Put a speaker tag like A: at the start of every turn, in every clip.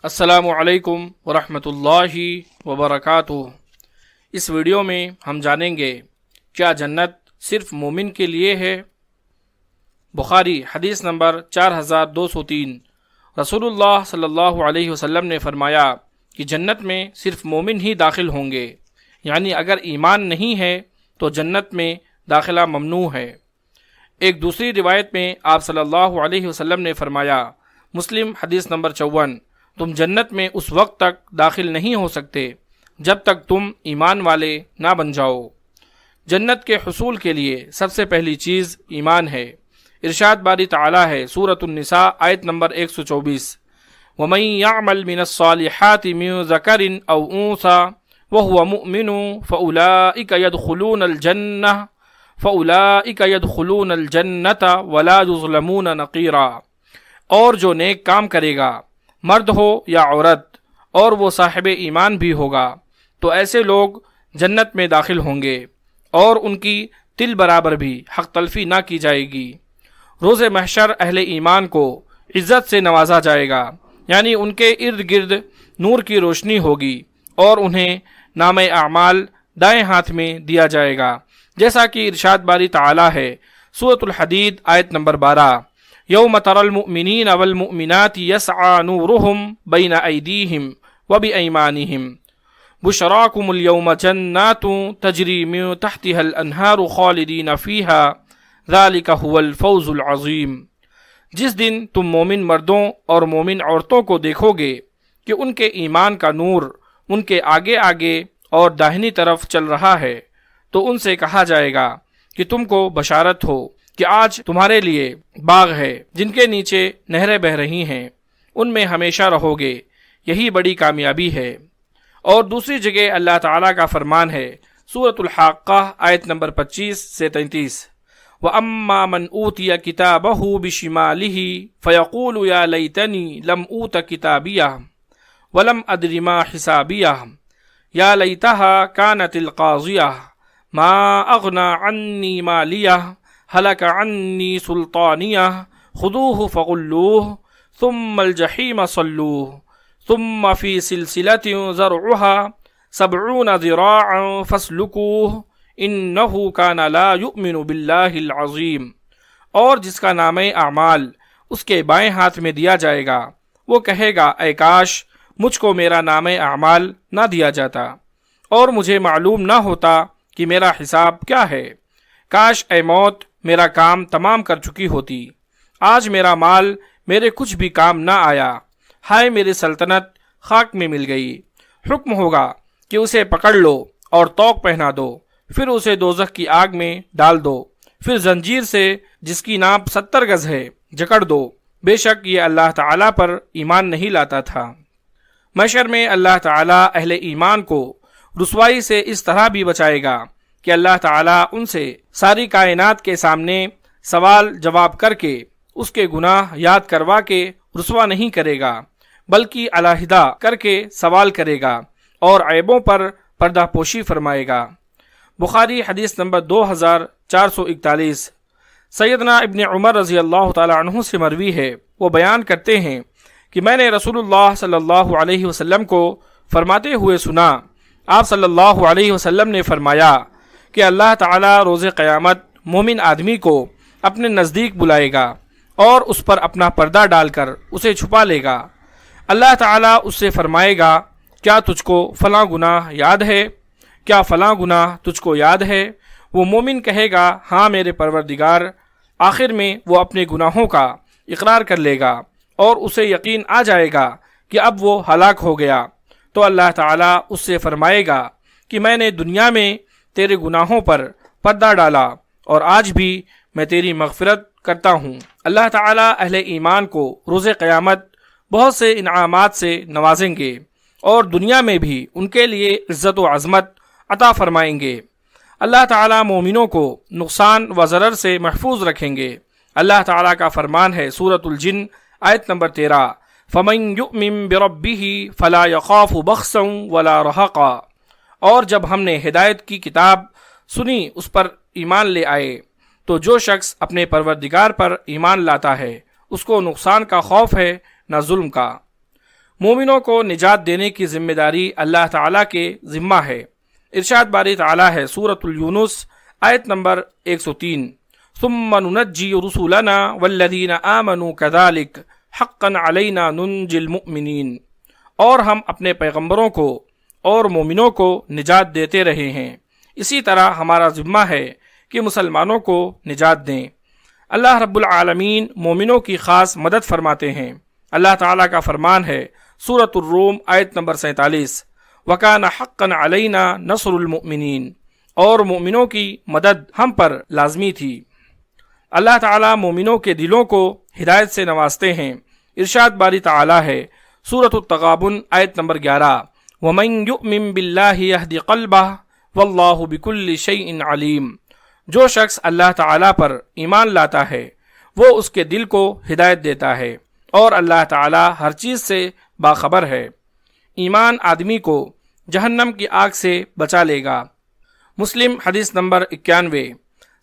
A: السلام علیکم ورحمۃ اللہ وبرکاتہ۔ اس ویڈیو میں ہم جانیں گے کیا جنت صرف مومن کے لیے ہے؟ بخاری حدیث نمبر 4203۔ رسول اللہ صلی اللہ علیہ وسلم نے فرمایا کہ جنت میں صرف مومن ہی داخل ہوں گے، یعنی اگر ایمان نہیں ہے تو جنت میں داخلہ ممنوع ہے۔ ایک دوسری روایت میں آپ صلی اللہ علیہ وسلم نے فرمایا، مسلم حدیث نمبر 54، تم جنت میں اس وقت تک داخل نہیں ہو سکتے جب تک تم ایمان والے نہ بن جاؤ۔ جنت کے حصول کے لیے سب سے پہلی چیز ایمان ہے۔ ارشاد باری تعالی ہے سورۃ النساء آیت نمبر 124، وَمَن يَعْمَلْ مِنَ الصَّالِحَاتِ مِن ذَكَرٍ أَوْ أُنثَىٰ وَهُوَ مُؤْمِنٌ فَأُولَٰئِكَ يَدْخُلُونَ الْجَنَّةَ وَلَا يُظْلَمُونَ نَقِيرًا۔ اور جو نیک کام کرے گا، مرد ہو یا عورت، اور وہ صاحب ایمان بھی ہوگا، تو ایسے لوگ جنت میں داخل ہوں گے اور ان کی تل برابر بھی حق تلفی نہ کی جائے گی۔ روز محشر اہل ایمان کو عزت سے نوازا جائے گا، یعنی ان کے ارد گرد نور کی روشنی ہوگی اور انہیں نام اعمال دائیں ہاتھ میں دیا جائے گا، جیسا کہ ارشاد باری تعالی ہے سورۃ الحدید آیت نمبر 12، یوم تری المؤمنین والمؤمنات یسعی نورہم بین ایدیہم وبایمانہم بشراکم اليوم جنات تجری من تحتها الانہار خالدین فیہا ذالک هو الفوز العظیم۔ جس دن تم مومن مردوں اور مومن عورتوں کو دیکھو گے کہ ان کے ایمان کا نور ان کے آگے آگے اور داہنی طرف چل رہا ہے، تو ان سے کہا جائے گا کہ تم کو بشارت ہو کہ آج تمہارے لیے باغ ہے جن کے نیچے نہریں بہہ رہی ہیں، ان میں ہمیشہ رہو گے، یہی بڑی کامیابی ہے۔ اور دوسری جگہ اللہ تعالیٰ کا فرمان ہے سورۃ الحاقہ آیت نمبر 25 سے 33، وَأَمَّا مَنْ أُوتِيَ كِتَابَهُ بِشِمَالِهِ فَيَقُولُ يَا لَيْتَنِي لَمْ أُوتَ كِتَابِيَهْ وَلَمْ أَدْرِ مَا حِسَابِيَهْ يَا لَيْتَهَا كَانَتِ الْقَاضِيَةَ مَا أَغْنَى عَنِّي مَالِيَهْ ہلک عنی سلطانیہ خذوہ فغلوہ ثم الجحیم صلوہ ثم فی سلسلۃ ذرعها 70 ذراعا فاسلکوہ انہ کان لا یؤمن باللہ العظیم۔ اور جس کا نام اعمال اس کے بائیں ہاتھ میں دیا جائے گا، وہ کہے گا اے کاش مجھ کو میرا نام اعمال نہ دیا جاتا اور مجھے معلوم نہ ہوتا کہ میرا حساب کیا ہے۔ کاش اے موت میرا کام تمام کر چکی ہوتی، آج میرا مال میرے کچھ بھی کام نہ آیا، ہائے میری سلطنت خاک میں مل گئی۔ حکم ہوگا کہ اسے پکڑ لو اور طوق پہنا دو، پھر اسے دوزخ کی آگ میں ڈال دو، پھر زنجیر سے جس کی ناپ 70 گز ہے جکڑ دو۔ بے شک یہ اللہ تعالیٰ پر ایمان نہیں لاتا تھا۔ محشر میں اللہ تعالیٰ اہل ایمان کو رسوائی سے اس طرح بھی بچائے گا کہ اللہ تعالیٰ ان سے ساری کائنات کے سامنے سوال جواب کر کے اس کے گناہ یاد کروا کے رسوا نہیں کرے گا، بلکہ علیحدہ کر کے سوال کرے گا اور عیبوں پر پردہ پوشی فرمائے گا۔ بخاری حدیث نمبر 2441۔ سیدنا ابن عمر رضی اللہ تعالی عنہ سے مروی ہے، وہ بیان کرتے ہیں کہ میں نے رسول اللہ صلی اللہ علیہ وسلم کو فرماتے ہوئے سنا، آپ صلی اللہ علیہ وسلم نے فرمایا کہ اللہ تعالیٰ روز قیامت مومن آدمی کو اپنے نزدیک بلائے گا اور اس پر اپنا پردہ ڈال کر اسے چھپا لے گا۔ اللہ تعالیٰ اس سے فرمائے گا کیا تجھ کو فلاں گناہ یاد ہے؟ کیا فلاں گناہ تجھ کو یاد ہے؟ وہ مومن کہے گا ہاں میرے پروردگار۔ آخر میں وہ اپنے گناہوں کا اقرار کر لے گا اور اسے یقین آ جائے گا کہ اب وہ ہلاک ہو گیا، تو اللہ تعالیٰ اس سے فرمائے گا کہ میں نے دنیا میں تیرے گناہوں پر پردہ ڈالا اور آج بھی میں تیری مغفرت کرتا ہوں۔ اللہ تعالیٰ اہل ایمان کو روز قیامت بہت سے انعامات سے نوازیں گے اور دنیا میں بھی ان کے لیے عزت و عظمت عطا فرمائیں گے۔ اللہ تعالیٰ مومنوں کو نقصان و ضرر سے محفوظ رکھیں گے۔ اللہ تعالیٰ کا فرمان ہے سورۃ الجن آیت نمبر 13، فَمَن يُؤْمِن بِرَبِّهِ فَلَا يَخَافُ بَخْسًا وَلَا رَهَقًا۔ اور جب ہم نے ہدایت کی کتاب سنی اس پر ایمان لے آئے، تو جو شخص اپنے پروردگار پر ایمان لاتا ہے اس کو نقصان کا خوف ہے نہ ظلم کا۔ مومنوں کو نجات دینے کی ذمہ داری اللہ تعالیٰ کے ذمہ ہے۔ ارشاد باری تعالیٰ ہے سورۃ یونس آیت نمبر 103، ثم ننجی رسولنا والذین آمنوا کذالک حقا علینا ننجی المؤمنین، اور ہم اپنے پیغمبروں کو اور مومنوں کو نجات دیتے رہے ہیں، اسی طرح ہمارا ذمہ ہے کہ مسلمانوں کو نجات دیں۔ اللہ رب العالمین مومنوں کی خاص مدد فرماتے ہیں۔ اللہ تعالیٰ کا فرمان ہے سورۃ الروم آیت نمبر 47، وَكَانَ حَقًّا عَلَيْنَا نَصْرُ الْمُؤْمِنِينَ، اور مومنوں کی مدد ہم پر لازمی تھی۔ اللہ تعالیٰ مومنوں کے دلوں کو ہدایت سے نوازتے ہیں۔ ارشاد باری تعالیٰ ہے سورۃ التغابن آیت نمبر 11، وَمَن يُؤْمِن بِاللَّهِ يَهْدِ قَلْبَهُ وَاللَّهُ بِكُلِّ شَيْءٍ عَلِيمٌ، جو شخص اللہ تعالیٰ پر ایمان لاتا ہے وہ اس کے دل کو ہدایت دیتا ہے، اور اللہ تعالیٰ ہر چیز سے باخبر ہے۔ ایمان آدمی کو جہنم کی آگ سے بچا لے گا۔ مسلم حدیث نمبر 91،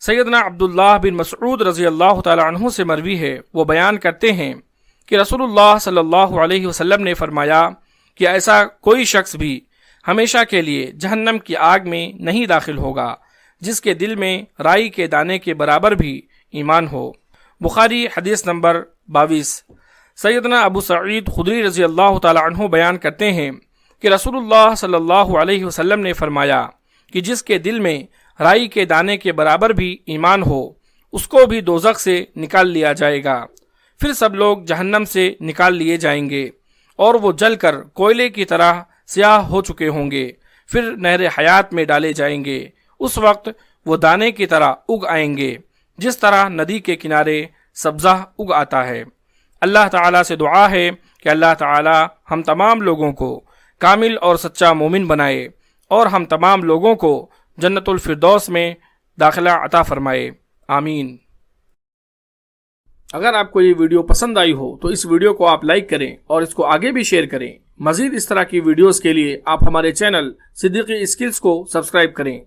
A: سیدنا عبداللہ بن مسعود رضی اللہ تعالی عنہ سے مروی ہے، وہ بیان کرتے ہیں کہ رسول اللہ صلی اللہ علیہ وسلم نے فرمایا کہ ایسا کوئی شخص بھی ہمیشہ کے لیے جہنم کی آگ میں نہیں داخل ہوگا جس کے دل میں رائی کے دانے کے برابر بھی ایمان ہو۔ بخاری حدیث نمبر 22۔ سیدنا ابو سعید خدری رضی اللہ تعالی عنہ بیان کرتے ہیں کہ رسول اللہ صلی اللہ علیہ وسلم نے فرمایا کہ جس کے دل میں رائی کے دانے کے برابر بھی ایمان ہو اس کو بھی دوزخ سے نکال لیا جائے گا، پھر سب لوگ جہنم سے نکال لیے جائیں گے اور وہ جل کر کوئلے کی طرح سیاہ ہو چکے ہوں گے، پھر نہر حیات میں ڈالے جائیں گے۔ اس وقت وہ دانے کی طرح اگ آئیں گے جس طرح ندی کے کنارے سبزہ اگ آتا ہے۔ اللہ تعالیٰ سے دعا ہے کہ اللہ تعالیٰ ہم تمام لوگوں کو کامل اور سچا مومن بنائے اور ہم تمام لوگوں کو جنت الفردوس میں داخلہ عطا فرمائے، آمین۔ اگر آپ کو یہ ویڈیو پسند آئی ہو تو اس ویڈیو کو آپ لائک کریں اور اس کو آگے بھی شیئر کریں۔ مزید اس طرح کی ویڈیوز کے لیے آپ ہمارے چینل صدیقی اسکلز کو سبسکرائب کریں۔